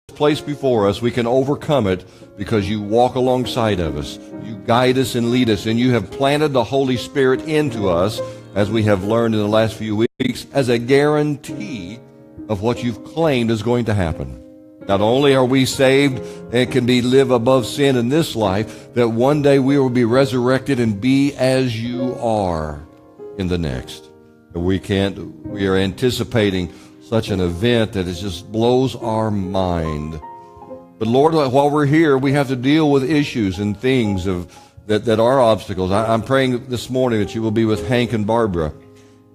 placed before us, we can overcome it because you walk alongside of us. You guide us and lead us, and you have planted the Holy Spirit into us, as we have learned in the last few weeks, as a guarantee of what you've claimed is going to happen. Not only are we saved and can live above sin in this life, that one day we will be resurrected and be as you are in the next. We are anticipating such an event that it just blows our mind. But Lord, while we're here, we have to deal with issues and things that are obstacles. I'm praying this morning that you will be with Hank and Barbara.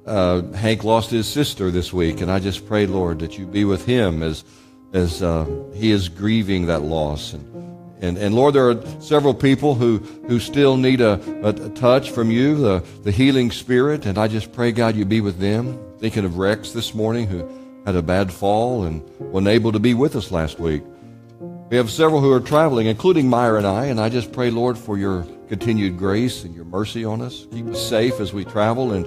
Hank lost his sister this week, and I just pray, Lord, that you be with him as he is grieving that loss. And Lord, there are several people who still need a touch from you, the healing Spirit, and I just pray, God, you be with them. Thinking of Rex this morning, who had a bad fall and wasn't able to be with us last week. We have several who are traveling, including Myra and I just pray, Lord, for your continued grace and your mercy on us. Keep us safe as we travel, and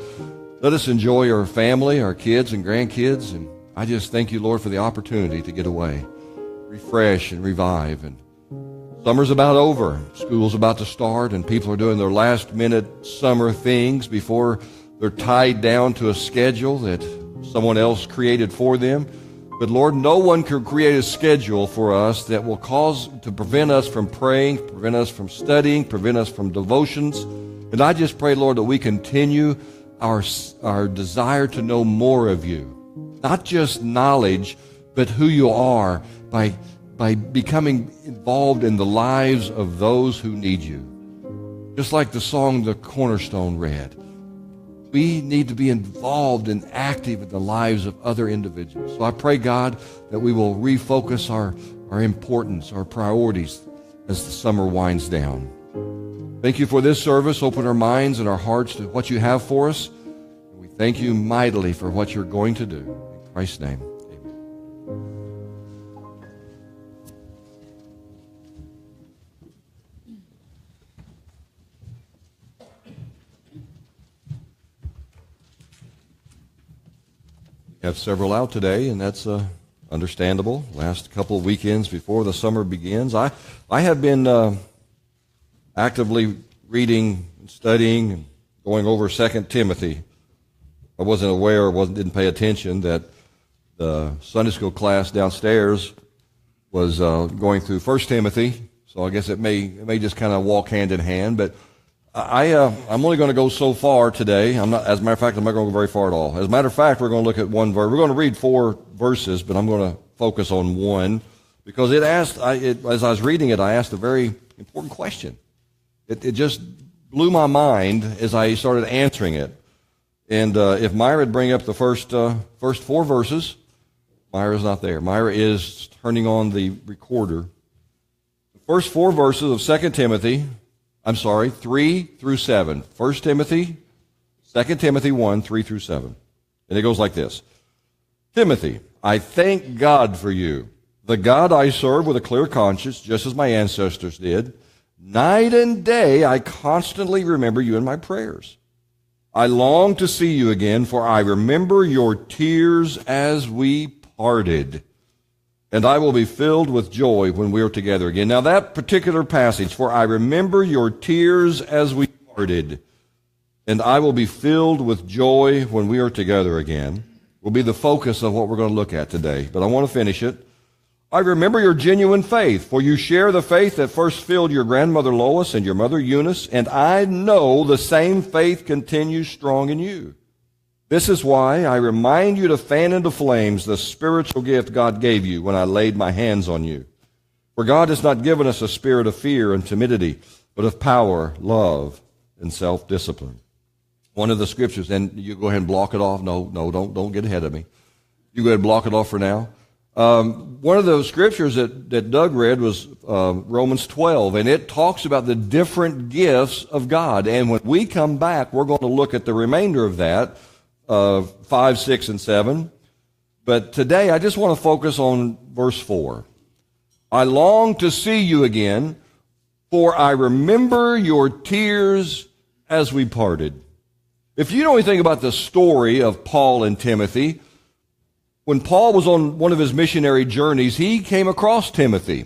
let us enjoy our family, our kids and grandkids, and I just thank you, Lord, for the opportunity to get away, refresh and revive. And summer's about over. School's about to start, and people are doing their last-minute summer things before they're tied down to a schedule that someone else created for them. But, Lord, no one can create a schedule for us that will cause to prevent us from praying, prevent us from studying, prevent us from devotions. And I just pray, Lord, that we continue our desire to know more of you. Not just knowledge, but who you are by becoming involved in the lives of those who need you. Just like the song The Cornerstone read, we need to be involved and active in the lives of other individuals. So I pray, God, that we will refocus our importance, our priorities as the summer winds down. Thank you for this service. Open our minds and our hearts to what you have for us. And we thank you mightily for what you're going to do. In Christ's name, amen. We have several out today, and that's understandable. Last couple of weekends before the summer begins. I have been actively reading and studying and going over 2 Timothy. I wasn't aware, didn't pay attention that the Sunday school class downstairs was going through 1 Timothy, so I guess it may just kind of walk hand in hand. But I'm only going to go so far today. As a matter of fact, I'm not going to go very far at all. As a matter of fact, we're going to look at one verse. We're going to read 4 verses, but I'm going to focus on one because as I was reading it, I asked a very important question. It just blew my mind as I started answering it. And if Myra would bring up the first 4 verses, Myra's not there. Myra is turning on the recorder. The first 4 verses of 2 Timothy, 3 through 7. 1 Timothy, 2 Timothy 1, 3 through 7. And it goes like this. Timothy, I thank God for you, the God I serve with a clear conscience, just as my ancestors did. Night and day I constantly remember you in my prayers. I long to see you again, for I remember your tears as we parted, and I will be filled with joy when we are together again. Now that particular passage, for I remember your tears as we parted, and I will be filled with joy when we are together again, will be the focus of what we're going to look at today. But I want to finish it. I remember your genuine faith, for you share the faith that first filled your grandmother Lois and your mother Eunice, and I know the same faith continues strong in you. This is why I remind you to fan into flames the spiritual gift God gave you when I laid my hands on you. For God has not given us a spirit of fear and timidity, but of power, love, and self-discipline. One of the scriptures, and you go ahead and block it off. No, don't get ahead of me. You go ahead and block it off for now. One of those scriptures that Doug read was Romans 12, and it talks about the different gifts of God. And when we come back, we're going to look at the remainder of that, 5, 6, and 7. But today, I just want to focus on verse 4. I long to see you again, for I remember your tears as we parted. If you know anything about the story of Paul and Timothy, when Paul was on one of his missionary journeys, he came across Timothy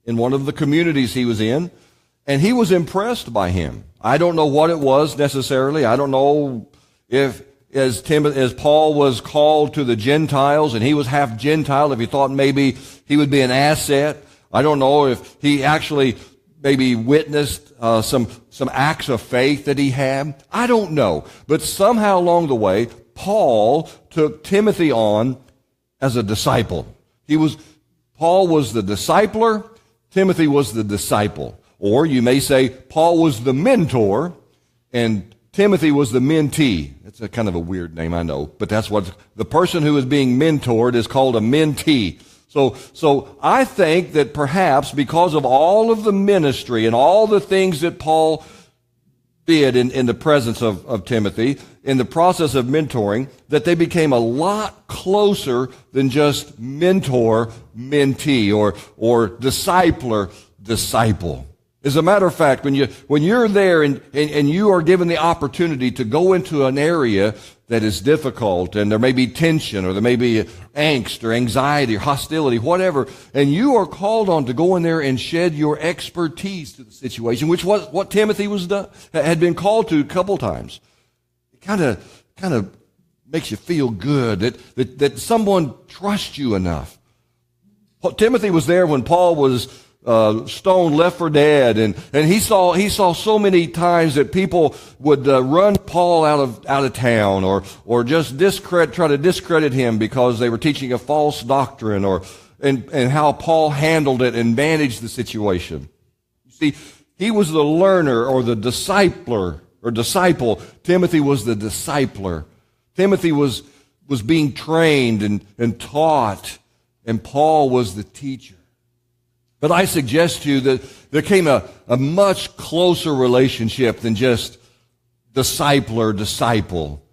in one of the communities he was in, and he was impressed by him. I don't know what it was necessarily. I don't know if as Paul was called to the Gentiles and he was half Gentile, if he thought maybe he would be an asset. I don't know if he actually maybe witnessed some acts of faith that he had. I don't know. But somehow along the way, Paul took Timothy on as a disciple. Paul was the discipler, Timothy was the disciple. Or you may say Paul was the mentor and Timothy was the mentee. It's a kind of a weird name, I know, but that's what the person who is being mentored is called a mentee. So I think that perhaps because of all of the ministry and all the things that Paul did in the presence of Timothy, in the process of mentoring, that they became a lot closer than just mentor, mentee, or discipler, disciple. As a matter of fact, when you're there and you are given the opportunity to go into an area that is difficult and there may be tension or there may be angst or anxiety or hostility, whatever, and you are called on to go in there and shed your expertise to the situation, which was what Timothy had been called to a couple times. It kind of makes you feel good that someone trusts you enough. Timothy was there when Paul was stoned, left for dead, and he saw so many times that people would run Paul out of town, or just try to discredit him because they were teaching a false doctrine, and how Paul handled it and managed the situation. You see, he was the learner or the discipler or disciple. Timothy was the discipler. Timothy was being trained and taught, and Paul was the teacher. But I suggest to you that there came a much closer relationship than just discipler, disciple.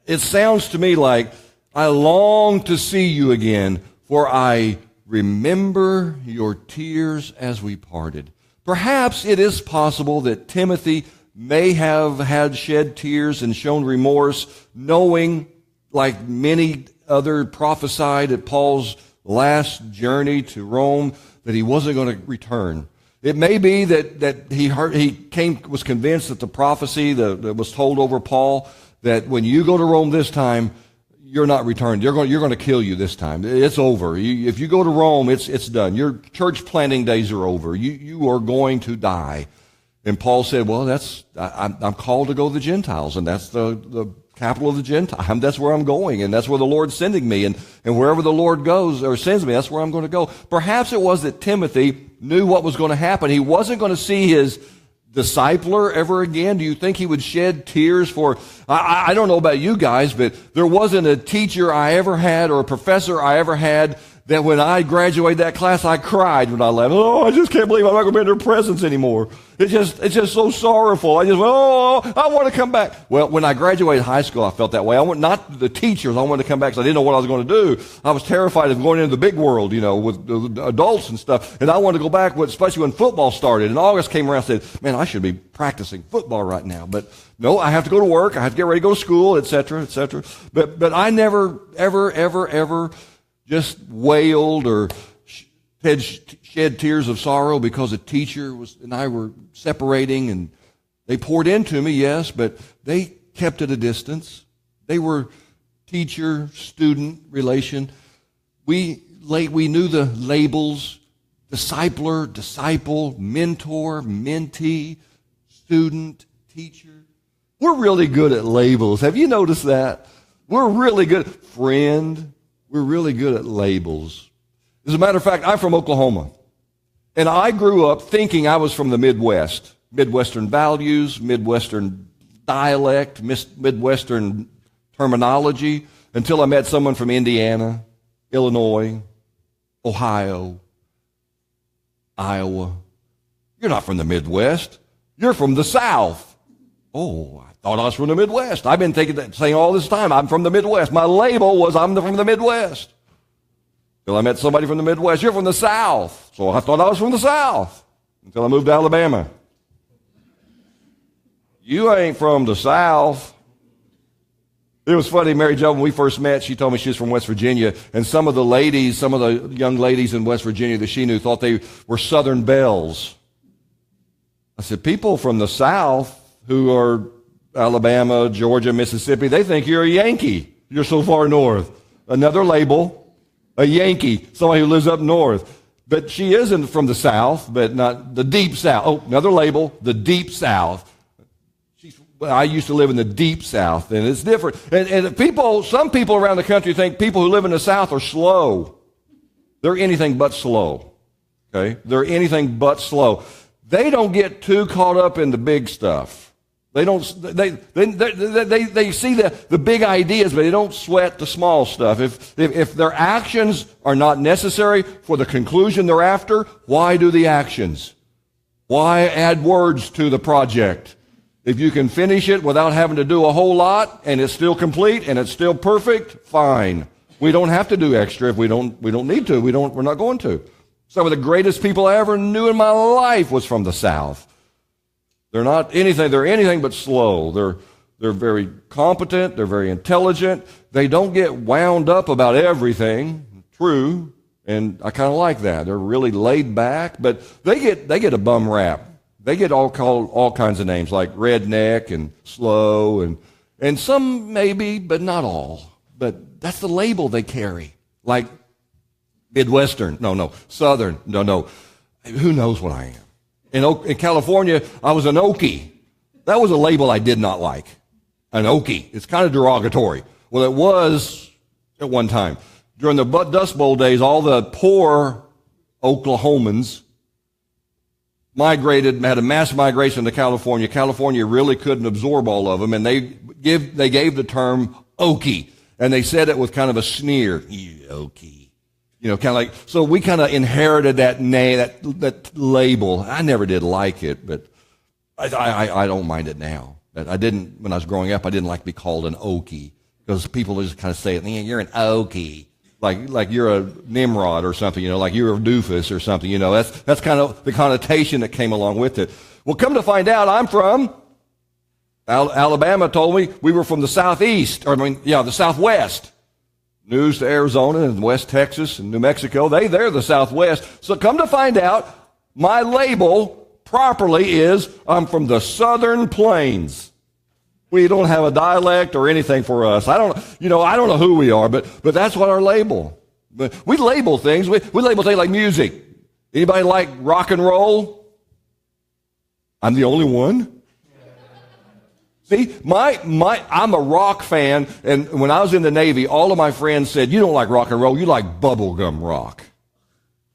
It sounds to me like, I long to see you again, for I remember your tears as we parted. Perhaps it is possible that Timothy may have had shed tears and shown remorse, knowing, like many other prophesied at Paul's last journey to Rome, that he wasn't going to return. It may be that he was convinced that the prophecy that was told over Paul, that when you go to Rome this time, you're not returned. You're going to kill you this time. It's over. If you go to Rome, it's done. Your church planting days are over. You are going to die. And Paul said, well, I'm called to go to the Gentiles, and that's the capital of the Gentiles. That's where I'm going, and that's where the Lord's sending me. And wherever the Lord goes or sends me, that's where I'm going to go. Perhaps it was that Timothy knew what was going to happen. He wasn't going to see his discipler ever again. Do you think he would shed tears for... I don't know about you guys, but there wasn't a teacher I ever had or a professor I ever had that when I graduated that class, I cried when I left. Oh, I just can't believe I'm not going to be in their presence anymore. It's just so sorrowful. I just went, oh, I want to come back. Well, when I graduated high school, I felt that way. Not the teachers. I wanted to come back because I didn't know what I was going to do. I was terrified of going into the big world, with adults and stuff. And I wanted to go back, especially when football started. And August came around and said, man, I should be practicing football right now. But no, I have to go to work. I have to get ready to go to school, et cetera, et cetera. But I never, ever just wailed or shed tears of sorrow because a teacher and I were separating, and they poured into me, yes, but they kept at a distance. They were teacher-student relation. We knew the labels: discipler, disciple, mentor, mentee, student, teacher. We're really good at labels. Have you noticed that? We're really good. Friend. We're really good at labels. As a matter of fact, I'm from Oklahoma. And I grew up thinking I was from the Midwest. Midwestern values, Midwestern dialect, Midwestern terminology, until I met someone from Indiana, Illinois, Ohio, Iowa. You're not from the Midwest. You're from the South. Oh, I thought I was from the Midwest. I've been saying all this time, I'm from the Midwest. My label was I'm from the Midwest. Until I met somebody from the Midwest. You're from the South. So I thought I was from the South. Until I moved to Alabama. You ain't from the South. It was funny, Mary Jo, when we first met, she told me she was from West Virginia, and some of the young ladies in West Virginia that she knew thought they were Southern belles. I said, people from the South who are Alabama, Georgia, Mississippi, they think you're a Yankee. You're so far north. Another label, a Yankee, somebody who lives up north. But she isn't from the South, but not the deep South. Oh, another label, the deep South. I used to live in the deep South, and it's different. And some people around the country think people who live in the South are slow. They're anything but slow. Okay? They're anything but slow. They don't get too caught up in the big stuff. They don't. They see the big ideas, but they don't sweat the small stuff. If their actions are not necessary for the conclusion they're after, why do the actions? Why add words to the project? If you can finish it without having to do a whole lot, and it's still complete and it's still perfect, fine. We don't have to do extra if we don't need to. We're not going to. Some of the greatest people I ever knew in my life was from the South. They're anything but slow. They're very competent, they're very intelligent. They don't get wound up about everything. True. And I kind of like that. They're really laid back, but they get a bum rap. They get called all kinds of names like redneck and slow and some maybe, but not all. But that's the label they carry. Like Midwestern, no. Southern, no. Who knows what I am? In California, I was an Okie. That was a label I did not like. An Okie. It's kind of derogatory. Well, it was at one time. During the Dust Bowl days, all the poor Oklahomans had a mass migration to California. California really couldn't absorb all of them, and they gave the term Okie, and they said it with kind of a sneer. You Okie. Kind of like, so we kind of inherited that name, that label. I never did like it, but I don't mind it now. But I didn't, when I was growing up, I didn't like to be called an Okie, because people just kind of say, you're an Okie. Like you're a Nimrod or something, like you're a doofus or something, that's kind of the connotation that came along with it. Well, come to find out, I'm from Alabama. Told me we were from the southeast, the southwest. News to Arizona and West Texas and New Mexico, they're the southwest. So come to find out, my label properly is I'm from the southern plains. We don't have a dialect or anything for us. I don't know who we are, but that's what our label. But we label things. We label things like music. Anybody like rock and roll? I'm the only one. See, I'm a rock fan, and when I was in the Navy, all of my friends said, you don't like rock and roll, you like bubblegum rock.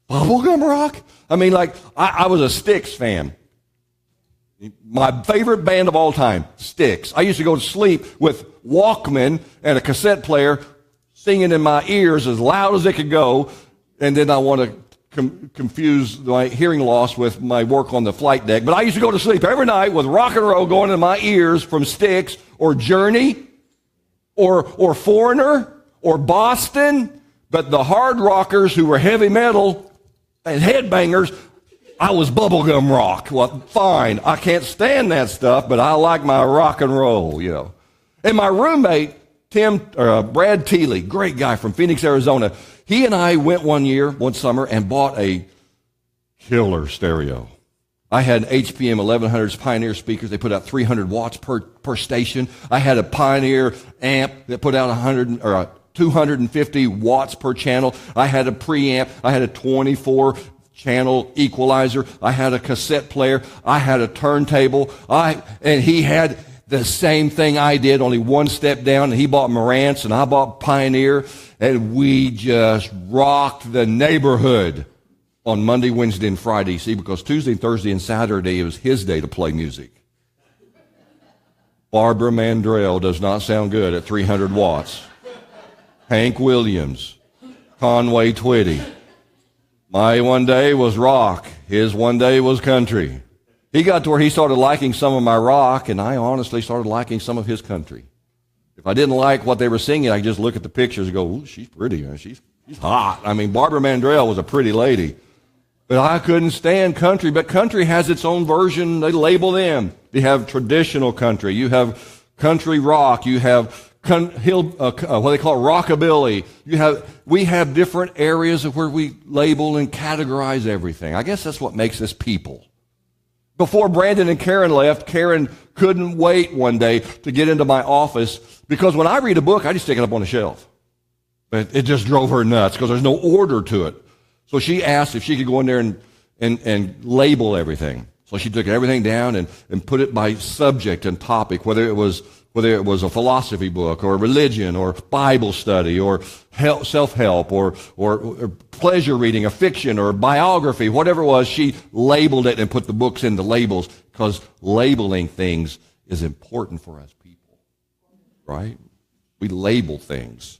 Bubblegum rock? I was a Styx fan. My favorite band of all time, Styx. I used to go to sleep with Walkman and a cassette player singing in my ears as loud as it could go, and then I want to confuse my hearing loss with my work on the flight deck. But I used to go to sleep every night with rock and roll going in my ears from Styx or Journey or Foreigner or Boston. But the hard rockers who were heavy metal and headbangers, I was bubblegum rock. Well, fine. I can't stand that stuff, but I like my rock and roll, And my roommate, Brad Teeley, great guy from Phoenix, Arizona, he and I went one summer and bought a killer stereo. I had HPM 1100's Pioneer speakers. They put out 300 watts per station. I had a Pioneer amp that put out 250 watts per channel. I had a preamp. I had a 24-channel equalizer. I had a cassette player. I had a turntable. And he had the same thing I did, only one step down. And he bought Marantz, and I bought Pioneer, and we just rocked the neighborhood on Monday, Wednesday, and Friday. See, because Tuesday, Thursday, and Saturday, it was his day to play music. Barbara Mandrell does not sound good at 300 watts. Hank Williams, Conway Twitty. My one day was rock. His one day was country. He got to where he started liking some of my rock, and I honestly started liking some of his country. If I didn't like what they were singing, I could just look at the pictures and go, ooh, she's pretty. She's hot. Barbara Mandrell was a pretty lady. But I couldn't stand country. But country has its own version. They label them. You have traditional country. You have country rock. You have what they call rockabilly. We have different areas of where we label and categorize everything. I guess that's what makes us people. Before Brandon and Karen left, Karen couldn't wait one day to get into my office because when I read a book, I just stick it up on the shelf. But it just drove her nuts because there's no order to it. So she asked if she could go in there and label everything. So she took everything down and put it by subject and topic, whether it was a philosophy book or religion or Bible study or self-help or pleasure reading, a fiction or biography, whatever it was, she labeled it and put the books into labels because labeling things is important for us people, right? We label things,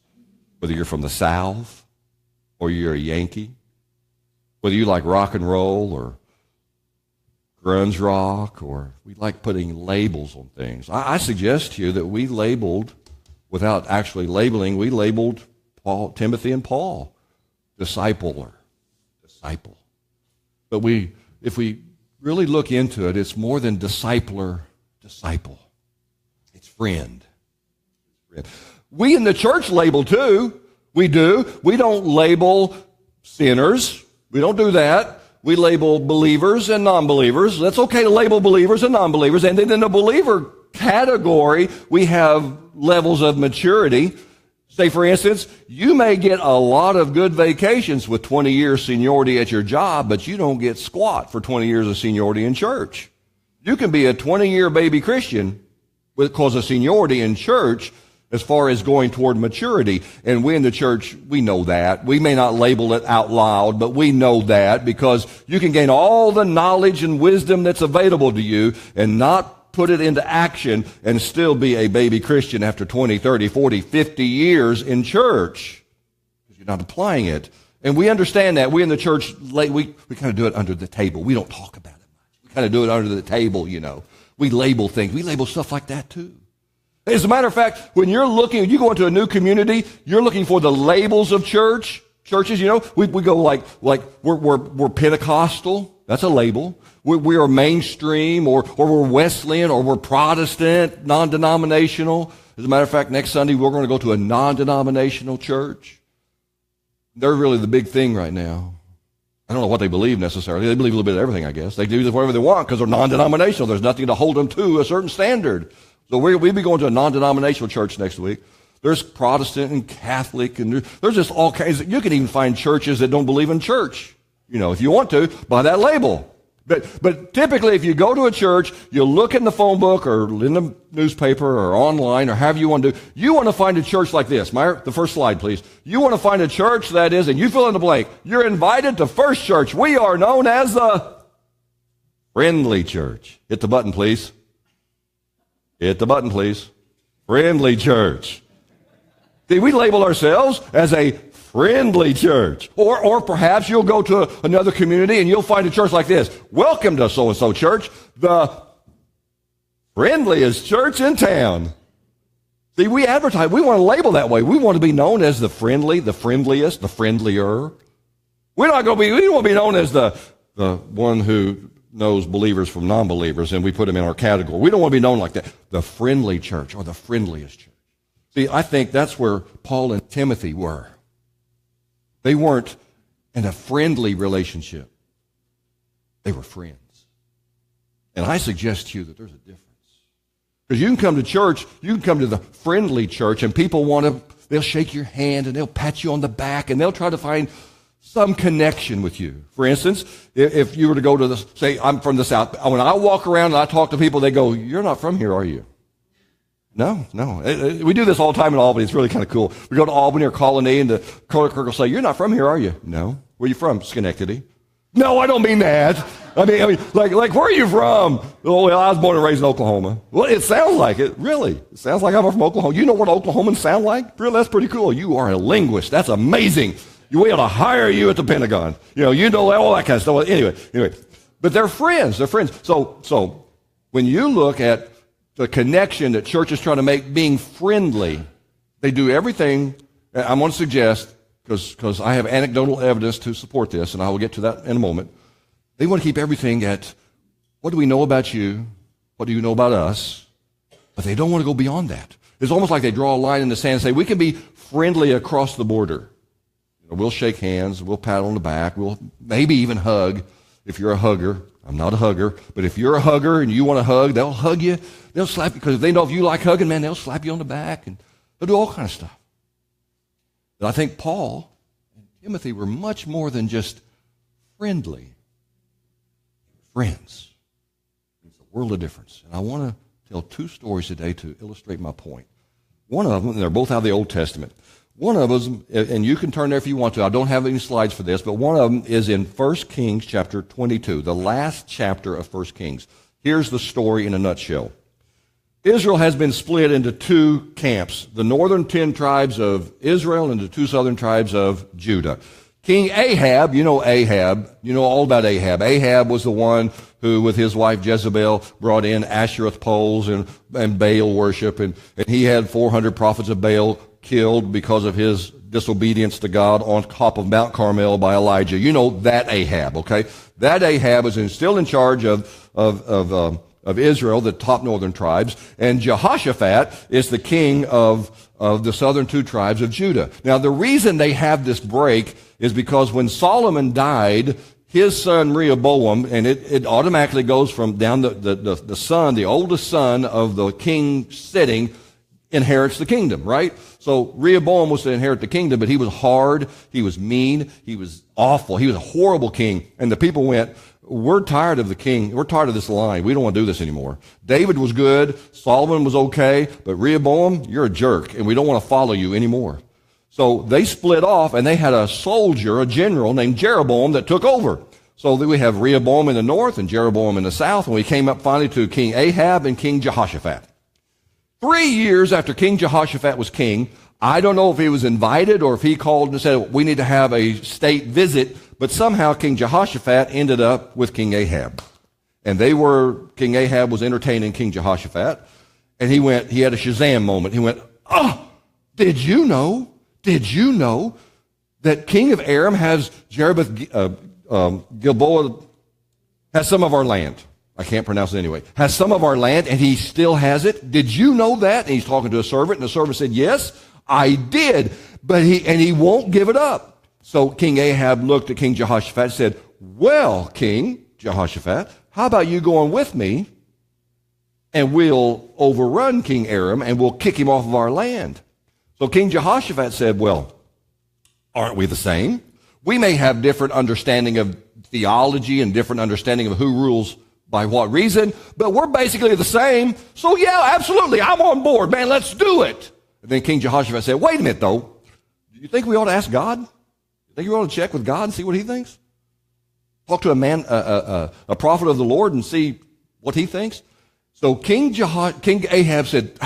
whether you're from the South or you're a Yankee, whether you like rock and roll or grunge rock, or we like putting labels on things. I suggest to you that we labeled, without actually labeling, we labeled Timothy and Paul, disciple. But if we really look into it, it's more than disciple. It's friend. We in the church label too. We do. We don't label sinners. We don't do that. We label believers and non-believers. That's okay to label believers and non-believers. And then in the believer category, we have levels of maturity. Say, for instance, you may get a lot of good vacations with 20 years seniority at your job, but you don't get squat for 20 years of seniority in church. You can be a 20-year baby Christian because of seniority in church, as far as going toward maturity. And we in the church, we know that. We may not label it out loud, but we know that because you can gain all the knowledge and wisdom that's available to you and not put it into action and still be a baby Christian after 20, 30, 40, 50 years in church because you're not applying it. And we understand that. We in the church, we kind of do it under the table. We don't talk about it much. We kind of do it under the table, you know. We label things. We label stuff like that too. As a matter of fact, when you go into a new community, you're looking for the labels of churches, you know. We go like we're Pentecostal. That's a label. We are mainstream or we're Wesleyan or we're Protestant, non-denominational. As a matter of fact, next Sunday we're going to go to a non-denominational church. They're really the big thing right now. I don't know what they believe necessarily. They believe a little bit of everything, I guess. They do whatever they want because they're non-denominational. There's nothing to hold them to a certain standard. So we'll be going to a non-denominational church next week. There's Protestant and Catholic, and there's just all kinds. You can even find churches that don't believe in church. You know, if you want to, by that label. But typically, if you go to a church, you look in the phone book or in the newspaper or online or however you want to do. You want to find a church like this. Meyer, the first slide, please. You want to find a church that is, and you fill in the blank. You're invited to First Church. We are known as the Friendly Church. Hit the button, please. Hit the button, please. Friendly Church. See, we label ourselves as a friendly church. Or perhaps you'll go to another community and you'll find a church like this. Welcome to so-and-so church, the friendliest church in town. See, we advertise. We want to label that way. We want to be known as the friendly, the friendliest, the friendlier. We don't want to be known as the one who knows believers from non-believers, and we put them in our category. We don't want to be known like that. The friendly church or the friendliest church. See, I think that's where Paul and Timothy were. They weren't in a friendly relationship. They were friends. And I suggest to you that there's a difference. Because you can come to church, you can come to the friendly church, and people they'll shake your hand, and they'll pat you on the back, and they'll try to find some connection with you. For instance, if you were to go to say, I'm from the South. When I walk around and I talk to people, they go, "You're not from here, are you?" No. We do this all the time in Albany. It's really kind of cool. We go to Albany or Colony, and the clerk will say, "You're not from here, are you?" "No." "Where are you from?" "Schenectady." "No, I don't mean that. I mean, like, where are you from?" "Oh, well, I was born and raised in Oklahoma." "Well, it sounds like it. Really. It sounds like I'm from Oklahoma." "You know what Oklahomans sound like?" "Really? That's pretty cool." "You are a linguist. That's amazing. We ought to hire you at the Pentagon." You know all that kind of stuff. Anyway. But they're friends. They're friends. So when you look at the connection that church is trying to make, being friendly, they do everything. I'm going to suggest, because I have anecdotal evidence to support this, and I will get to that in a moment. They want to keep everything at, what do we know about you? What do you know about us? But they don't want to go beyond that. It's almost like they draw a line in the sand and say, we can be friendly across the border. We'll shake hands, we'll pat on the back, we'll maybe even hug if you're a hugger. I'm not a hugger, but if you're a hugger and you want to hug, they'll hug you, they'll slap you, because if they know if you like hugging, man, they'll slap you on the back, and they'll do all kind of stuff. But I think Paul and Timothy were much more than just friendly. Friends. It's a world of difference. And I want to tell two stories today to illustrate my point. One of them, and they're both out of the Old Testament. One of them, and you can turn there if you want to. I don't have any slides for this, but one of them is in 1 Kings chapter 22, the last chapter of 1 Kings. Here's the story in a nutshell. Israel has been split into two camps, the northern 10 tribes of Israel and the two southern tribes of Judah. King Ahab, you know all about Ahab. Ahab was the one who, with his wife Jezebel, brought in Ashereth poles and Baal worship, and he had 400 prophets of Baal killed because of his disobedience to God on top of Mount Carmel by Elijah. You know that Ahab, okay? That Ahab is still in charge of Israel, the top northern tribes, and Jehoshaphat is the king of the southern two tribes of Judah. Now, the reason they have this break is because when Solomon died, his son Rehoboam, and it automatically goes from down the son, the oldest son of the king sitting, inherits the kingdom, right? So Rehoboam was to inherit the kingdom, but he was hard, he was mean, he was awful, he was a horrible king. And the people went, we're tired of the king, we're tired of this line, we don't want to do this anymore. David was good, Solomon was okay, but Rehoboam, you're a jerk, and we don't want to follow you anymore. So they split off, and they had a soldier, a general named Jeroboam that took over. So then we have Rehoboam in the north and Jeroboam in the south, and we came up finally to King Ahab and King Jehoshaphat. 3 years after King Jehoshaphat was king, I don't know if he was invited or if he called and said, we need to have a state visit, but somehow King Jehoshaphat ended up with King Ahab. And King Ahab was entertaining King Jehoshaphat, and he had a Shazam moment. He went, did you know that King of Aram has Gilboa, has some of our land? I can't pronounce it anyway. Has some of our land, and he still has it. Did you know that? And he's talking to a servant, and the servant said, yes, I did, but he won't give it up. So King Ahab looked at King Jehoshaphat and said, well, King Jehoshaphat, how about you going with me, and we'll overrun King Aram, and we'll kick him off of our land? So King Jehoshaphat said, well, aren't we the same? We may have different understanding of theology and different understanding of who rules by what reason, but we're basically the same. So yeah, absolutely, I'm on board, man, let's do it. And then King Jehoshaphat said, wait a minute though, do you think we ought to ask God? You think we ought to check with God and see what he thinks? Talk to a prophet of the Lord and see what he thinks? So King Ahab said,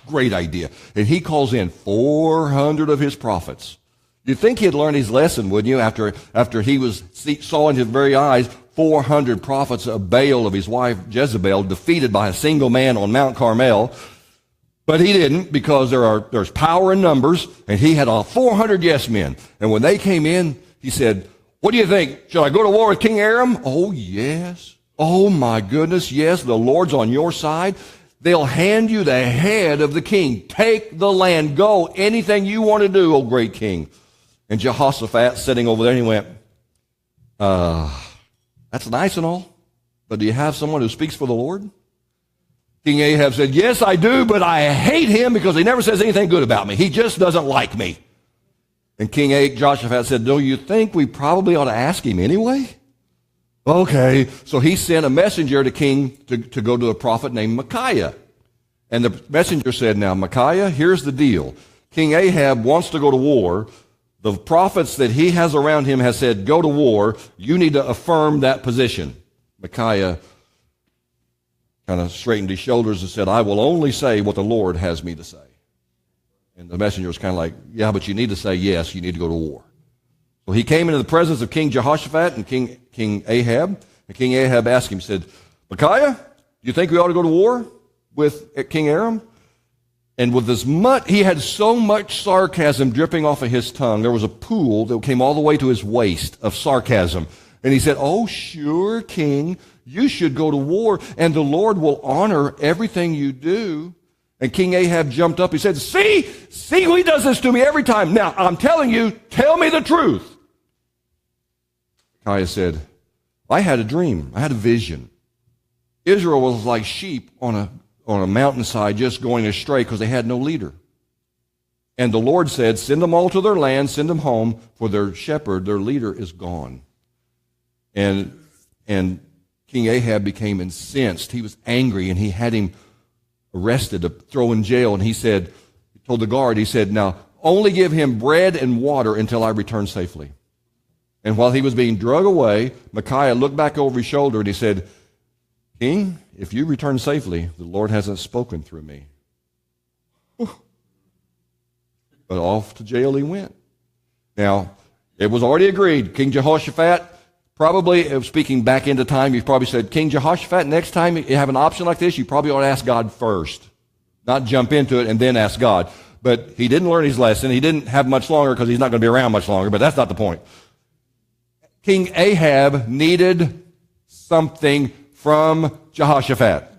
great idea. And he calls in 400 of his prophets. You'd think he'd learn his lesson, wouldn't you, after he saw in his very eyes 400 prophets of Baal of his wife Jezebel defeated by a single man on Mount Carmel. But he didn't, because there's power in numbers, and he had 400 yes men. And when they came in, he said, what do you think? Shall I go to war with King Aram? Oh, yes. Oh, my goodness, yes, the Lord's on your side. They'll hand you the head of the king. Take the land. Go. Anything you want to do, O great king. And Jehoshaphat sitting over there, and he went, that's nice and all, but do you have someone who speaks for the Lord? King Ahab said, yes, I do, but I hate him because he never says anything good about me. He just doesn't like me. And King Jehoshaphat said, do you think we probably ought to ask him anyway? Okay, so he sent a messenger to king to go to a prophet named Micaiah. And the messenger said, now, Micaiah, here's the deal. King Ahab wants to go to war. The prophets that he has around him has said, go to war. You need to affirm that position. Micaiah kind of straightened his shoulders and said, I will only say what the Lord has me to say. And the messenger was kind of like, yeah, but you need to say yes, you need to go to war. So he came into the presence of King Jehoshaphat and King Ahab. And King Ahab asked him, he said, Micaiah, do you think we ought to go to war with King Aram? And with he had so much sarcasm dripping off of his tongue, there was a pool that came all the way to his waist of sarcasm. And he said, oh, sure, King, you should go to war, and the Lord will honor everything you do. And King Ahab jumped up. He said, see who he does this to me every time. Now, I'm telling you, tell me the truth. Micaiah said, I had a dream. I had a vision. Israel was like sheep on a mountainside just going astray because they had no leader. And the Lord said, send them all to their land, send them home, for their shepherd, their leader, is gone. And King Ahab became incensed. He was angry, and he had him arrested, thrown in jail. And he told the guard, he said, now only give him bread and water until I return safely. And while he was being dragged away, Micaiah looked back over his shoulder and he said, King, if you return safely, the Lord hasn't spoken through me. But off to jail he went. Now, it was already agreed. King Jehoshaphat, probably speaking back into time, he probably said, King Jehoshaphat, next time you have an option like this, you probably ought to ask God first, not jump into it and then ask God. But he didn't learn his lesson. He didn't have much longer because he's not going to be around much longer, but that's not the point. King Ahab needed something from Jehoshaphat.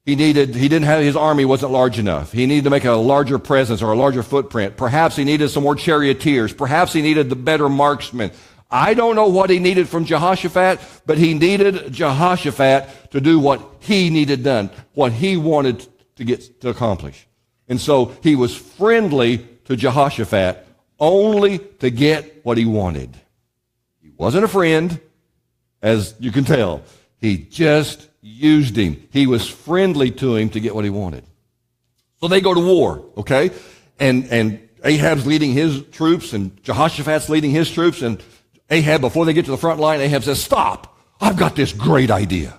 His army wasn't large enough. He needed to make a larger presence or a larger footprint. Perhaps he needed some more charioteers. Perhaps he needed the better marksmen. I don't know what he needed from Jehoshaphat, but he needed Jehoshaphat to do what he needed done, what he wanted to accomplish. And so he was friendly to Jehoshaphat only to get what he wanted. He wasn't a friend, as you can tell. He just used him. He was friendly to him to get what he wanted. So they go to war, okay? And Ahab's leading his troops, and Jehoshaphat's leading his troops, and Ahab, before they get to the front line, Ahab says, stop, I've got this great idea.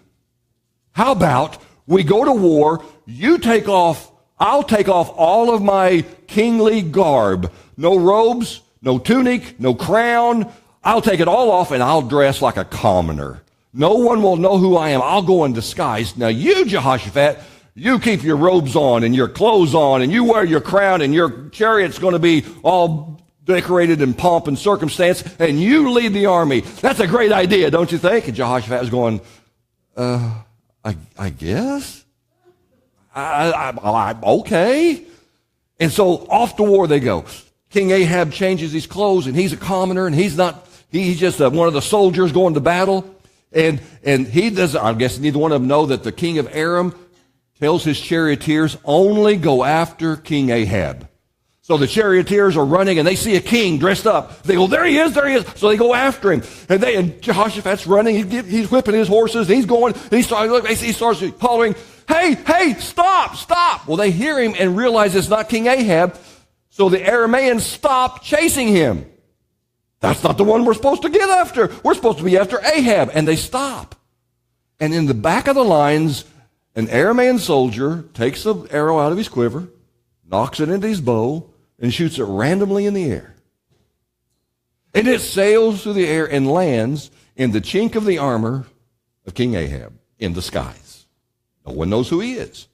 How about we go to war, I'll take off all of my kingly garb. No robes, no tunic, no crown. I'll take it all off and I'll dress like a commoner. No one will know who I am. I'll go in disguise. Now you, Jehoshaphat, you keep your robes on and your clothes on and you wear your crown and your chariot's going to be all decorated in pomp and circumstance and you lead the army. That's a great idea, don't you think? And Jehoshaphat was going, I guess. Okay. And so off to war they go. King Ahab changes his clothes and he's a commoner and he's just one of the soldiers going to battle. And he doesn't, I guess neither one of them know that the king of Aram tells his charioteers only go after King Ahab. So the charioteers are running and they see a king dressed up. They go, there he is. So they go after him. And Jehoshaphat's running. He's whipping his horses. He's going. And he starts hollering, hey, stop. Well, they hear him and realize it's not King Ahab. So the Arameans stop chasing him. That's not the one we're supposed to get after. We're supposed to be after Ahab. And they stop. And in the back of the lines, an Aramean soldier takes an arrow out of his quiver, knocks it into his bow, and shoots it randomly in the air. And it sails through the air and lands in the chink of the armor of King Ahab in the skies. No one knows who he is.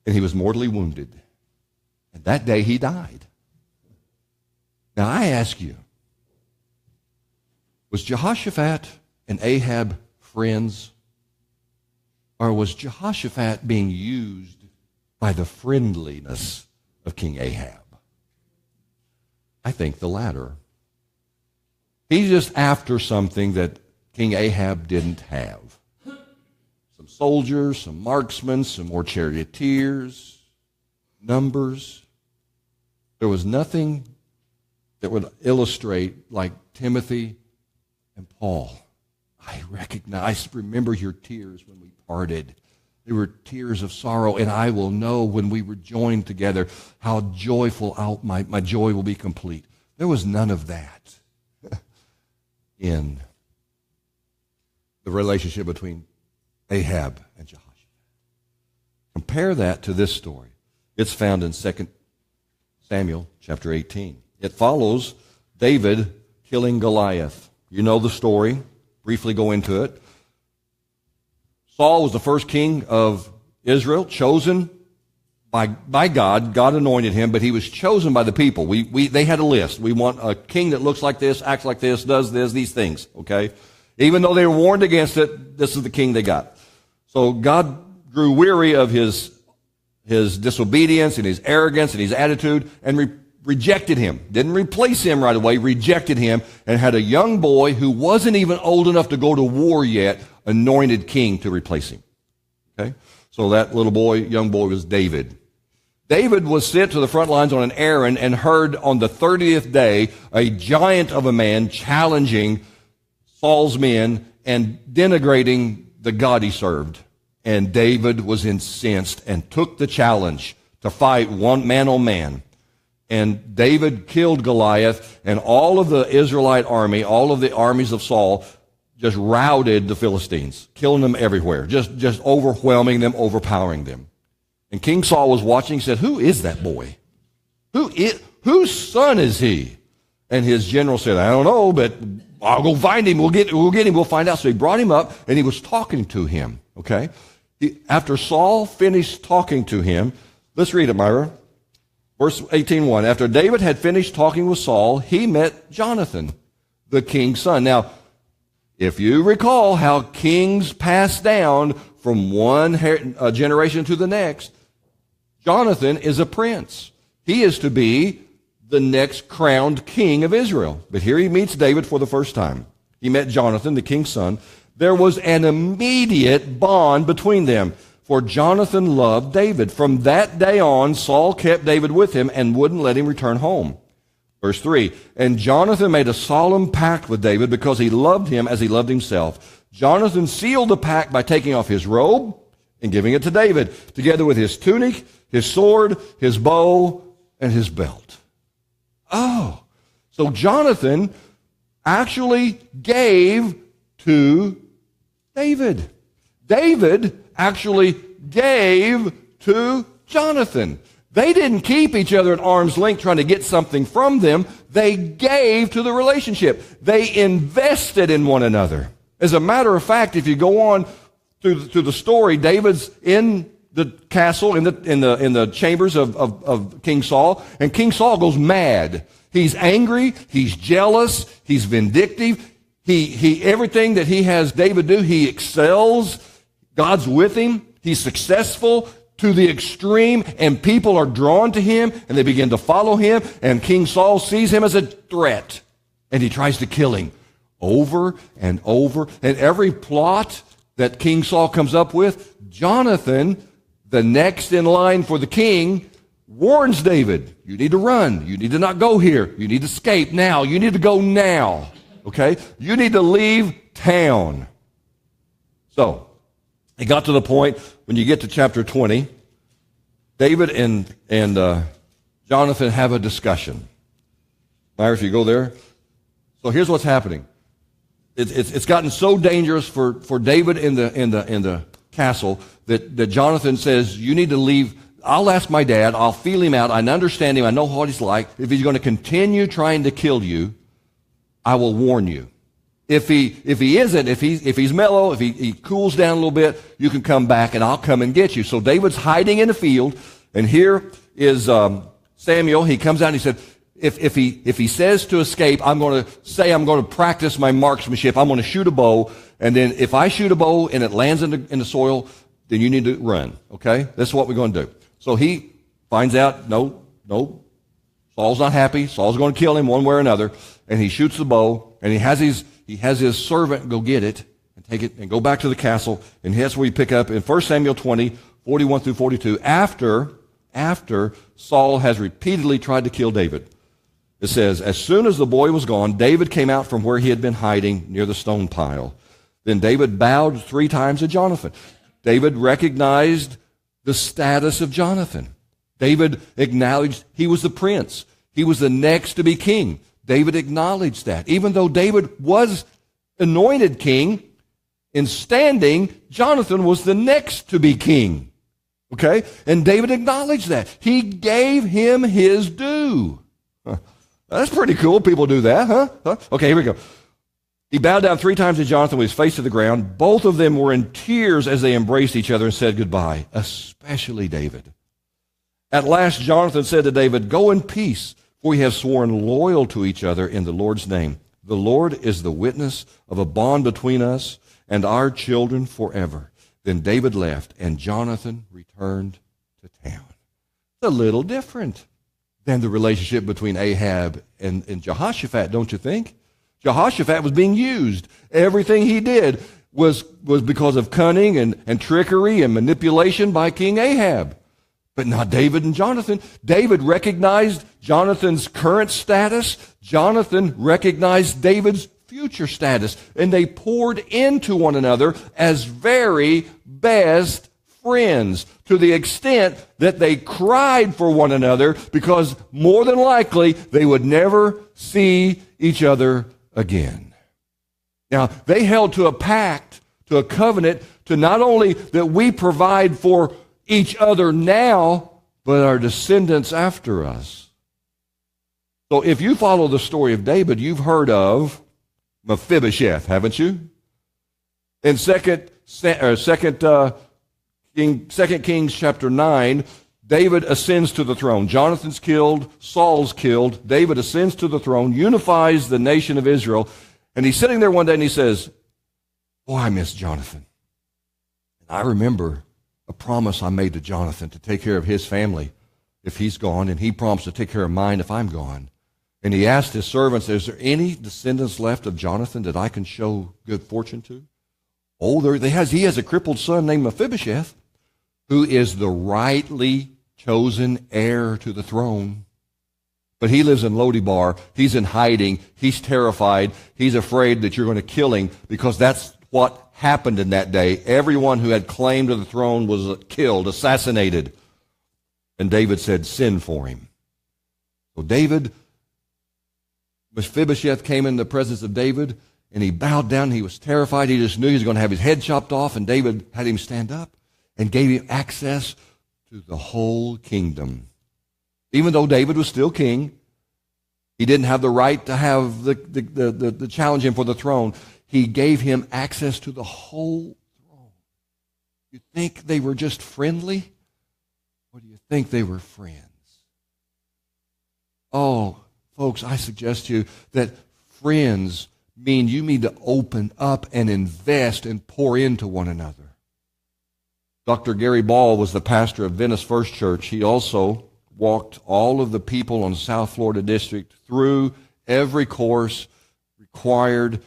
And he was mortally wounded. And that day he died. Now I ask you, was Jehoshaphat and Ahab friends? Or was Jehoshaphat being used by the friendliness of King Ahab? I think the latter. He's just after something that King Ahab didn't have. Some soldiers, some marksmen, some more charioteers, numbers. There was nothing that would illustrate like Timothy and Paul. I remember your tears when we parted. They were tears of sorrow, and I will know when we were joined together how joyful my joy will be complete. There was none of that in the relationship between Ahab and Jehoshaphat. Compare that to this story. It's found in 2 Samuel chapter 18. It follows David killing Goliath. You know the story. Briefly go into it. Saul was the first king of Israel, chosen by God. God anointed him, but he was chosen by the people. They had a list. We want a king that looks like this, acts like this, does this, these things, okay? Even though they were warned against it, this is the king they got. So God grew weary of his his disobedience and his arrogance and his attitude and rejected him. Didn't replace him right away, rejected him, and had a young boy who wasn't even old enough to go to war yet, anointed king to replace him. Okay? So that little boy, young boy, was David. David was sent to the front lines on an errand and heard on the 30th day a giant of a man challenging Saul's men and denigrating the God he served. And David was incensed and took the challenge to fight one man on man. And David killed Goliath, and all of the Israelite army, all of the armies of Saul, just routed the Philistines, killing them everywhere, just overwhelming them, overpowering them. And King Saul was watching. He said, "Who is that boy? Whose son is he?" And his general said, "I don't know, but I'll go find him. We'll get him. We'll find out." So he brought him up, and he was talking to him. Okay. After Saul finished talking to him, let's read it, Myra. Verse 18:1. After David had finished talking with Saul, he met Jonathan, the king's son. Now, if you recall how kings pass down from one generation to the next, Jonathan is a prince. He is to be the next crowned king of Israel. But here he meets David for the first time. He met Jonathan, the king's son. There was an immediate bond between them, for Jonathan loved David. From that day on, Saul kept David with him and wouldn't let him return home. Verse 3, and Jonathan made a solemn pact with David because he loved him as he loved himself. Jonathan sealed the pact by taking off his robe and giving it to David, together with his tunic, his sword, his bow, and his belt. Oh, so Jonathan actually gave to David. David actually gave to Jonathan. They didn't keep each other at arm's length trying to get something from them. They gave to the relationship. They invested in one another. As a matter of fact, if you go on through the story, David's in the castle, in the chambers of King Saul, and King Saul goes mad. He's angry, he's jealous, he's vindictive. He everything that he has David do, he excels. God's with him. He's successful to the extreme, and people are drawn to him, and they begin to follow him, and King Saul sees him as a threat, and he tries to kill him over and over. And every plot that King Saul comes up with, Jonathan, the next in line for the king, warns David, you need to run. You need to not go here. You need to escape now. You need to go now. Okay? You need to leave town. So, it got to the point when you get to chapter 20, David and Jonathan have a discussion. Myra, if you go there. So here's what's happening. It's gotten so dangerous for David in the castle that Jonathan says, you need to leave. I'll ask my dad. I'll feel him out. I understand him. I know what he's like. If he's going to continue trying to kill you, I will warn you. If he's mellow, if he cools down a little bit, you can come back and I'll come and get you. So David's hiding in the field, and here is Samuel. He comes out and he said, if he says to escape, I'm going to practice my marksmanship. I'm going to shoot a bow, and then if I shoot a bow and it lands in the soil, then you need to run. Okay, that's what we're going to do. So he finds out, no, Saul's not happy. Saul's going to kill him one way or another, and he shoots the bow, and he has his servant go get it and take it and go back to the castle, and that's where we pick up in 1 Samuel 20, 41 through 42. After Saul has repeatedly tried to kill David. It says, as soon as the boy was gone, David came out from where he had been hiding near the stone pile. Then David bowed 3 times to Jonathan. David recognized the status of Jonathan. David acknowledged he was the prince. He was the next to be king. David acknowledged that. Even though David was anointed king, in standing, Jonathan was the next to be king. Okay? And David acknowledged that. He gave him his due. That's pretty cool. People do that, huh? Okay, here we go. He bowed down 3 times to Jonathan with his face to the ground. Both of them were in tears as they embraced each other and said goodbye, especially David. At last, Jonathan said to David, go in peace, for we have sworn loyal to each other in the Lord's name. The Lord is the witness of a bond between us and our children forever. Then David left, and Jonathan returned to town. It's a little different than the relationship between Ahab and Jehoshaphat, don't you think? Jehoshaphat was being used. Everything he did was because of cunning and trickery and manipulation by King Ahab. But not David and Jonathan. David recognized Jonathan's current status. Jonathan recognized David's future status. And they poured into one another as very best friends, to the extent that they cried for one another, because more than likely they would never see each other again. Now, they held to a pact, to a covenant, to not only that we provide for each other now, but our descendants after us. So if you follow the story of David, you've heard of Mephibosheth, haven't you? In 2 Kings chapter 9, David ascends to the throne. Jonathan's killed, Saul's killed. David ascends to the throne, unifies the nation of Israel, and he's sitting there one day and he says, "Oh, I miss Jonathan. And I remember a promise I made to Jonathan to take care of his family if he's gone, and he promised to take care of mine if I'm gone." And he asked his servants, "Is there any descendants left of Jonathan that I can show good fortune to?" Oh, he has a crippled son named Mephibosheth, who is the rightly chosen heir to the throne. But he lives in Lodebar. He's in hiding. He's terrified. He's afraid that you're going to kill him, because that's what happened in that day. Everyone who had claim to the throne was killed, assassinated. And David said, "Send for him." So Mephibosheth came in the presence of David, and he bowed down. He was terrified. He just knew he was going to have his head chopped off, and David had him stand up and gave him access to the whole kingdom. Even though David was still king, he didn't have the right to have the challenge him for the throne. He gave him access to the whole throne. You think they were just friendly? Or do you think they were friends? Oh, folks, I suggest to you that friends mean you need to open up and invest and pour into one another. Dr. Gary Ball was the pastor of Venice First Church. He also walked all of the people on South Florida District through every course required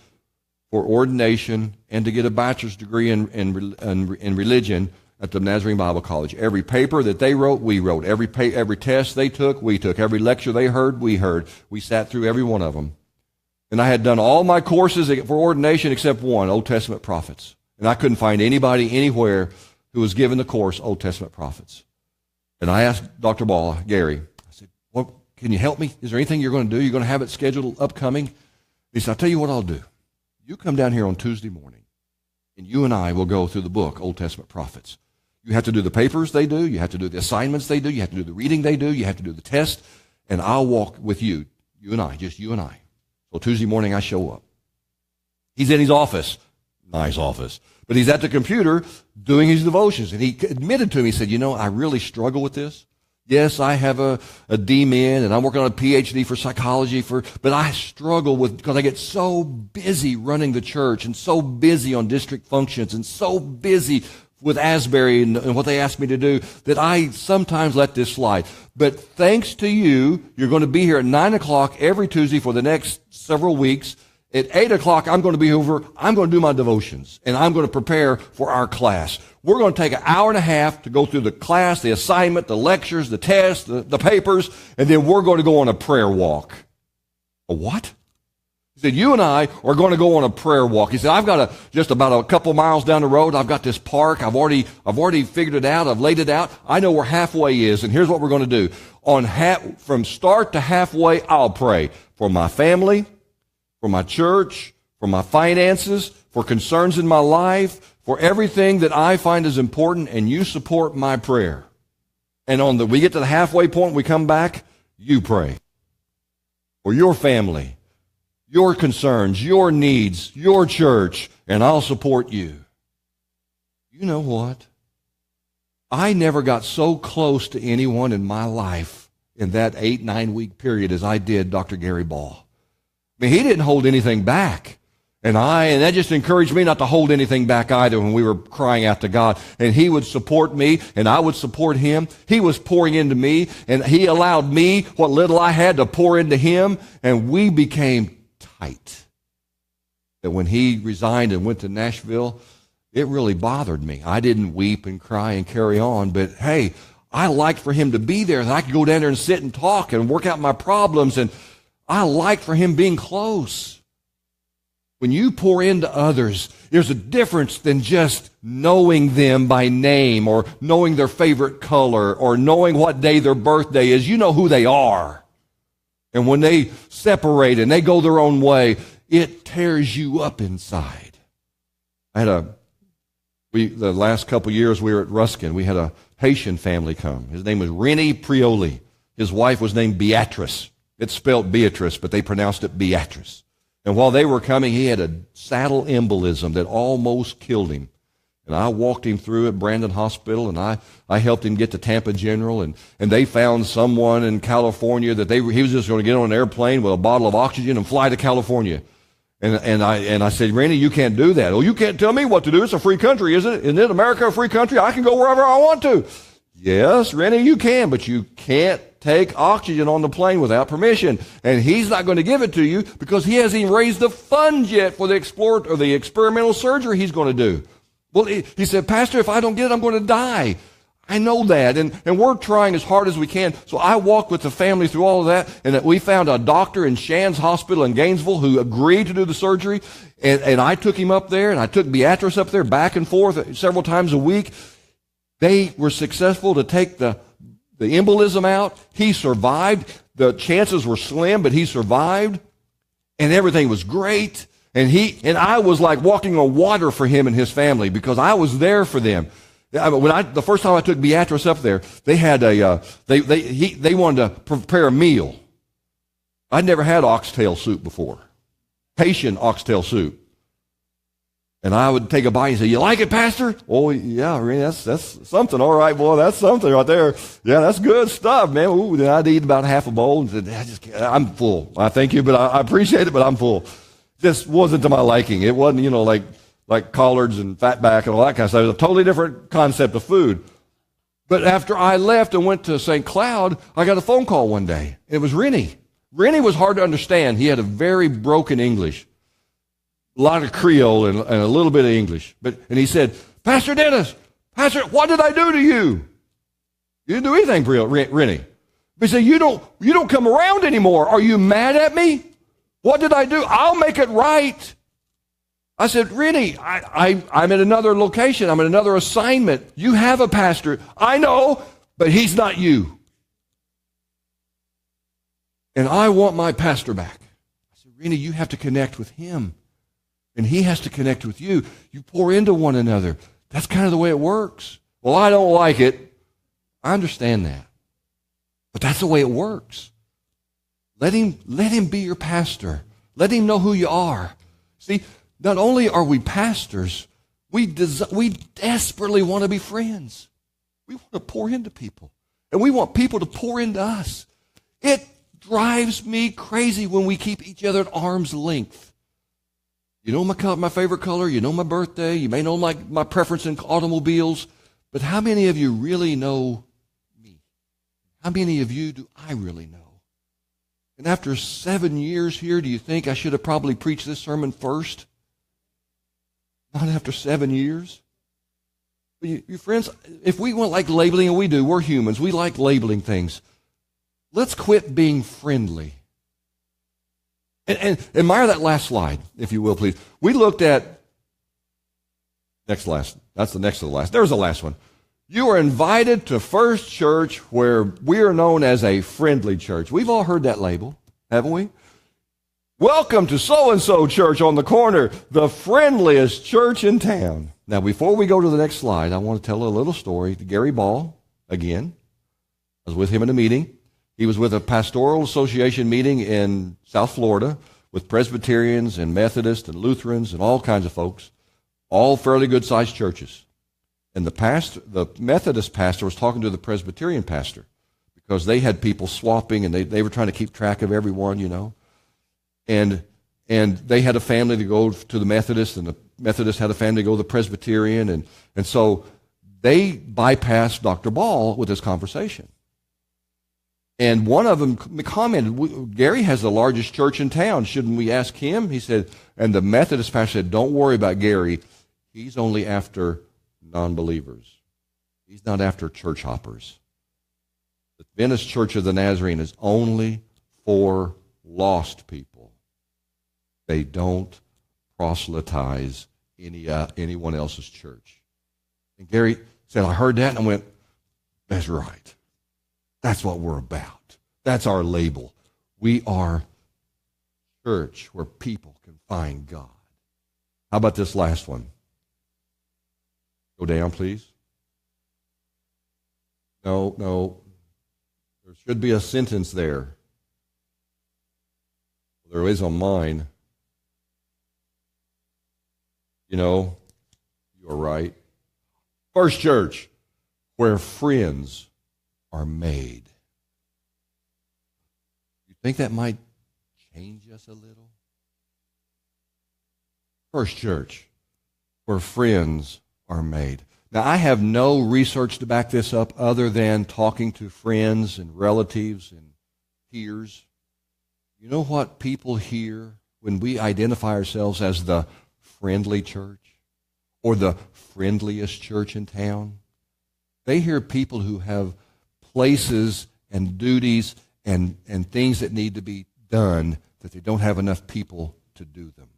for ordination and to get a bachelor's degree in religion at the Nazarene Bible College. Every paper that they wrote, we wrote. Every test they took, we took. Every lecture they heard, we heard. We sat through every one of them. And I had done all my courses for ordination except one, Old Testament prophets. And I couldn't find anybody anywhere who was given the course Old Testament prophets. And I asked Dr. Ball, Gary, I said, "Well, can you help me? Is there anything you're going to do? You're going to have it scheduled upcoming?" He said, "I'll tell you what I'll do. You come down here on Tuesday morning, and you and I will go through the book, Old Testament prophets. You have to do the papers they do. You have to do the assignments they do. You have to do the reading they do. You have to do the test. And I'll walk with you, you and I, just you and I." So Tuesday morning I show up. He's in his office. Nice office. But he's at the computer doing his devotions. And he admitted to me, he said, "You know, I really struggle with this. Yes, I have a D-Min, and I'm working on a PhD for psychology, but I struggle because I get so busy running the church and so busy on district functions and so busy with Asbury and what they asked me to do that I sometimes let this slide. But thanks to you, you're going to be here at 9 o'clock every Tuesday for the next several weeks. At 8 o'clock, I'm going to be over. I'm going to do my devotions, and I'm going to prepare for our class. We're going to take an hour and a half to go through the class, the assignment, the lectures, the tests, the papers, and then we're going to go on a prayer walk." A what? He said, "You and I are going to go on a prayer walk." He said, "I've got just about a couple miles down the road. I've got this park. I've already figured it out. I've laid it out. I know where halfway is, and here's what we're going to do. From start to halfway, I'll pray for my family, for my church, for my finances, for concerns in my life, for everything that I find is important, and you support my prayer. And we get to the halfway point, we come back, you pray for your family, your concerns, your needs, your church, and I'll support you." You know what? I never got so close to anyone in my life in that 8-9 week period as I did Dr. Gary Ball. I mean, he didn't hold anything back. And that just encouraged me not to hold anything back either when we were crying out to God. And he would support me, and I would support him. He was pouring into me, and he allowed me what little I had to pour into him, and we became tight. That when he resigned and went to Nashville, it really bothered me. I didn't weep and cry and carry on, but hey, I liked for him to be there, that I could go down there and sit and talk and work out my problems, and I liked for him being close. When you pour into others, there's a difference than just knowing them by name or knowing their favorite color or knowing what day their birthday is. You know who they are. And when they separate and they go their own way, it tears you up inside. The last couple years we were at Ruskin. We had a Haitian family come. His name was Rennie Prioli. His wife was named Beatrice. It's spelled Beatrice, but they pronounced it Beatrice. And while they were coming, he had a saddle embolism that almost killed him. And I walked him through at Brandon Hospital, and I helped him get to Tampa General, and they found someone in California that he was just going to get on an airplane with a bottle of oxygen and fly to California. And I said, Randy, you can't do that. Oh, you can't tell me what to do. It's a free country, isn't it? Isn't America a free country? I can go wherever I want to. Yes, Randy, you can, but you can't take oxygen on the plane without permission. And he's not going to give it to you because he hasn't even raised the funds yet for the experimental surgery he's going to do. Well, he said, Pastor, if I don't get it, I'm going to die. I know that, and we're trying as hard as we can. So I walked with the family through all of that, and we found a doctor in Shands Hospital in Gainesville who agreed to do the surgery, and I took him up there, and I took Beatrice up there back and forth several times a week. They were successful to take the embolism out. He survived. The chances were slim, but he survived, and everything was great. And I was like walking on water for him and his family because I was there for them. The first time I took Beatrice up there, they had they wanted to prepare a meal. I'd never had oxtail soup before, Haitian oxtail soup. And I would take a bite and say, "You like it, Pastor?" "Oh, yeah, Randy, that's something. All right, boy, that's something right there. Yeah, that's good stuff, man." Ooh, then I'd eat about half a bowl and said, "I'm full. I thank you, but I appreciate it, but I'm full." This wasn't to my liking. It wasn't, like collards and fatback and all that kind of stuff. It was a totally different concept of food. But after I left and went to St. Cloud, I got a phone call one day. It was Rennie. Rennie was hard to understand. He had a very broken English. A lot of Creole and a little bit of English. And he said, "Pastor Dennis, Pastor, what did I do to you?" "You didn't do anything, Rennie." He said, you don't come around anymore. Are you mad at me? What did I do? I'll make it right." I said, "Rennie, I'm at another location. I'm at another assignment. You have a pastor. I know, but he's not you. And I want my pastor back." I said, "Rennie, you have to connect with him. And he has to connect with you. You pour into one another. That's kind of the way it works." "Well, I don't like it." I understand that. But that's the way it works. Let him be your pastor. Let him know who you are. See, not only are we pastors, we desperately want to be friends. We want to pour into people. And we want people to pour into us. It drives me crazy when we keep each other at arm's length. You know my favorite color. You know my birthday. You may know my preference in automobiles. But how many of you really know me? How many of you do I really know? And after 7 years here, do you think I should have probably preached this sermon first? Not after 7 years. But you friends, if we want like labeling, and we do, we're humans. We like labeling things. Let's quit being friendly. And admire that last slide, if you will, please. We looked at, that's the next to the last. There's the last one. You are invited to First Church, where we are known as a friendly church. We've all heard that label, haven't we? Welcome to so-and-so church on the corner, the friendliest church in town. Now, before we go to the next slide, I want to tell a little story. Gary Ball, again, I was with him in a meeting. He was with a pastoral association meeting in South Florida with Presbyterians and Methodists and Lutherans and all kinds of folks, all fairly good-sized churches. And the Methodist pastor was talking to the Presbyterian pastor because they had people swapping and they were trying to keep track of everyone, And And they had a family to go to the Methodist, and the Methodist had a family to go to the Presbyterian. And so they bypassed Dr. Ball with this conversation. And one of them commented, Gary has the largest church in town. Shouldn't we ask him? He said, and the Methodist pastor said, don't worry about Gary. He's only after non-believers. He's not after church hoppers. The Adventist Church of the Nazarene is only for lost people. They don't proselytize anyone else's church. And Gary said, I heard that, and I went, that's right. That's what we're about. That's our label. We are church where people can find God. How about this last one? Go down, please. No. There should be a sentence there. There is on mine. You know, you're right. First church, where friends are made. You think that might change us a little? First church, where friends are made. Now, I have no research to back this up other than talking to friends and relatives and peers. You know what people hear when we identify ourselves as the friendly church or the friendliest church in town? They hear people who have places and duties and things that need to be done that they don't have enough people to do them.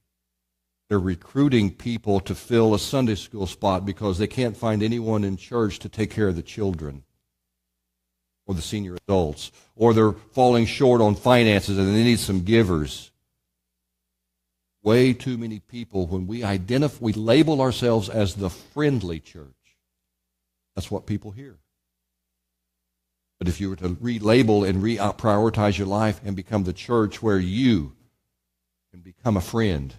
They're recruiting people to fill a Sunday school spot because they can't find anyone in church to take care of the children or the senior adults, or they're falling short on finances and they need some givers. Way too many people, when we label ourselves as the friendly church. That's what people hear. But if you were to relabel and prioritize your life and become the church where you can become a friend,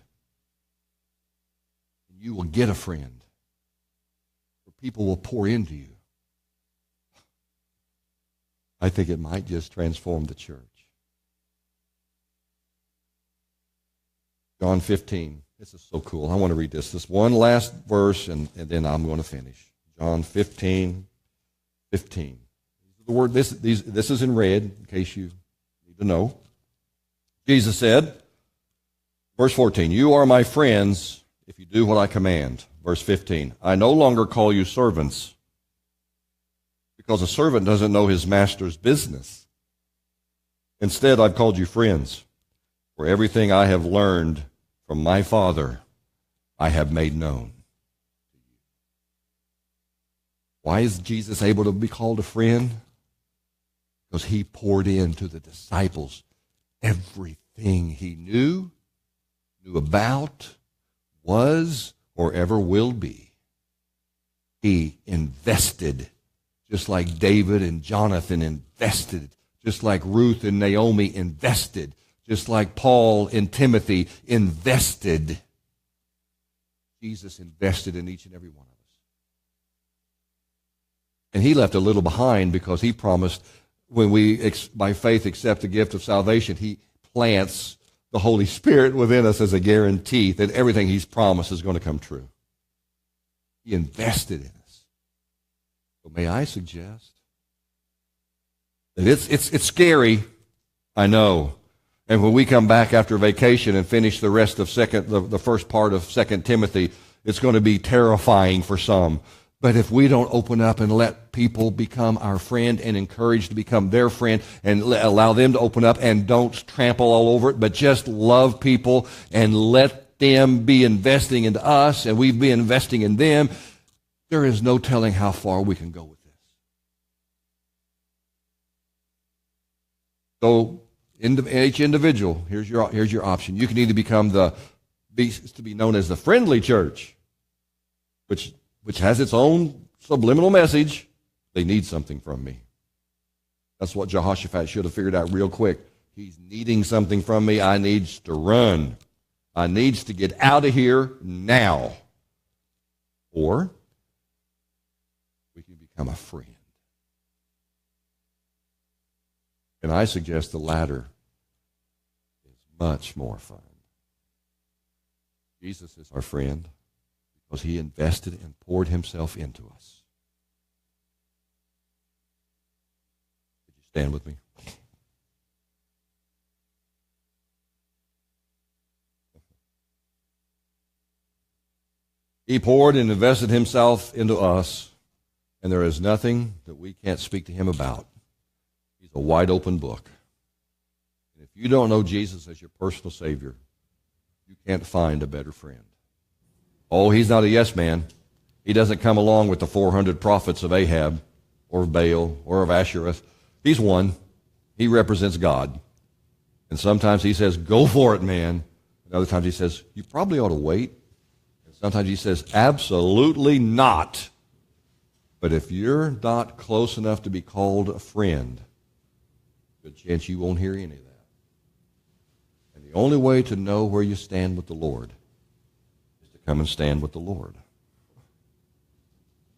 you will get a friend, where people will pour into you, I think it might just transform the church. John 15. This is so cool. I want to read this one last verse, and then I'm going to finish. John 15. The word, this is in red, in case you need to know. Jesus said, verse 14, you are my friends if you do what I command. Verse 15, I no longer call you servants, because a servant doesn't know his master's business. Instead, I've called you friends, for everything I have learned from my Father I have made known. Why is Jesus able to be called a friend? Because he poured into the disciples everything he knew about, was, or ever will be. He invested, just like David and Jonathan invested, just like Ruth and Naomi invested, just like Paul and Timothy invested. Jesus invested in each and every one of us. And he left a little behind because he promised when we, by faith, accept the gift of salvation, he plants the Holy Spirit within us as a guarantee that everything he's promised is going to come true. He invested in us. So may I suggest that it's scary, I know. And when we come back after vacation and finish the rest of the first part of 2 Timothy, it's going to be terrifying for some. But if we don't open up and let people become our friend and encourage to become their friend and allow them to open up and don't trample all over it, but just love people and let them be investing into us and we be investing in them, there is no telling how far we can go with this. So each individual, here's your option. You can either become to be known as the friendly church, which has its own subliminal message. They need something from me. That's what Jehoshaphat should have figured out real quick. He's needing something from me. I needs to run. I needs to get out of here now. Or we can become a friend. And I suggest the latter is much more fun. Jesus is our friend because he invested and poured himself into us. Would you stand with me? He poured and invested himself into us, and there is nothing that we can't speak to him about. He's a wide open book. And if you don't know Jesus as your personal Savior, you can't find a better friend. Oh, he's not a yes man. He doesn't come along with the 400 prophets of Ahab or of Baal or of Ashereth. He's one. He represents God. And sometimes he says, go for it, man. And other times he says, you probably ought to wait. And sometimes he says, absolutely not. But if you're not close enough to be called a friend, good chance you won't hear any of that. And the only way to know where you stand with the Lord is to come and stand with the Lord.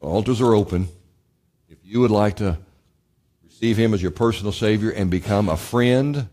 The altars are open. If you would like to receive him as your personal Savior and become a friend